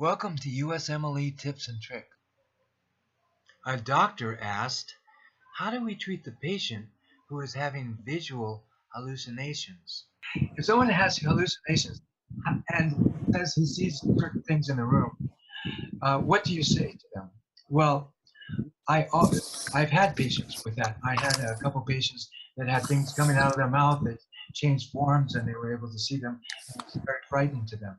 Welcome to USMLE Tips and Tricks. A doctor asked, how do we treat the patient who is having visual hallucinations? If someone has hallucinations and says he sees certain things in the room, what do you say to them? Well, I've had patients with that. I had a couple patients that had things coming out of their mouth that changed forms and they were able to see them, and it was very frightening to them.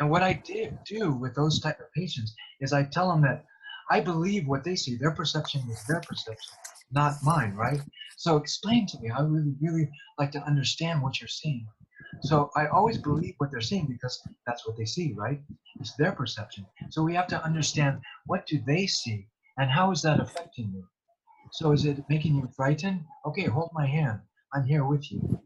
And what I do with those type of patients is I tell them that I believe what they see. Their perception is their perception, not mine, right? So explain to me. I really like to understand what you're seeing. So I always believe what they're seeing because that's what they see, right? It's their perception. So we have to understand, what do they see and how is that affecting you? So is it making you frightened? Okay, hold my hand. I'm here with you.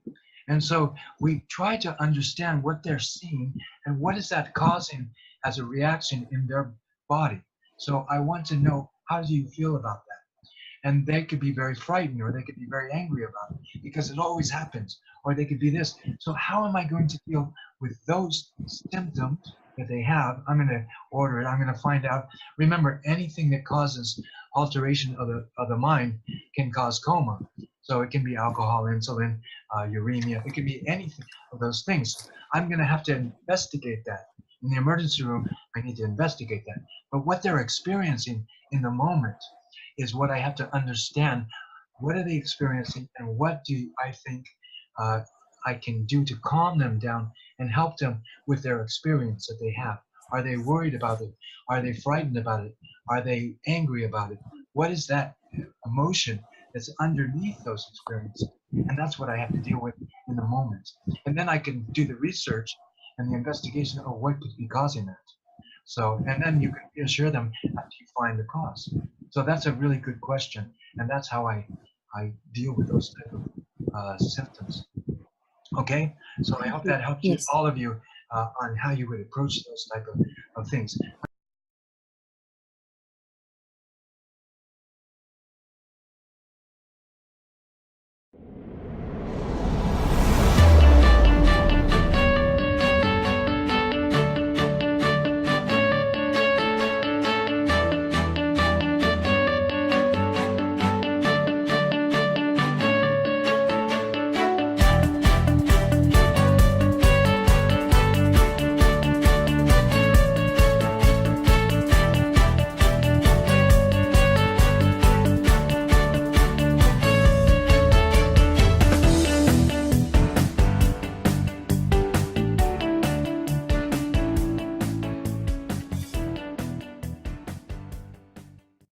And so we try to understand what they're seeing and what is that causing as a reaction in their body. So I want to know, how do you feel about that? And they could be very frightened, or they could be very angry about it because it always happens, or they could be this. So how am I going to deal with those symptoms that they have? I'm going to order it. I'm going to find out. Remember, anything that causes alteration of the mind can cause coma. So it can be alcohol, insulin, uremia. It can be anything of those things. I'm going to have to investigate that. In the emergency room, I need to investigate that. But what they're experiencing in the moment is what I have to understand. What are they experiencing, and what do I think I can do to calm them down and help them with their experience that they have? Are they worried about it? Are they frightened about it? Are they angry about it? What is that emotion that's underneath those experiences? And that's what I have to deal with in the moment. And then I can do the research and the investigation of what could be causing that. So, and then you can reassure them after you find the cause. So that's a really good question, and that's how I deal with those type of symptoms. Okay, so I hope that helped you, Yes. all of you, on how you would approach those type of things.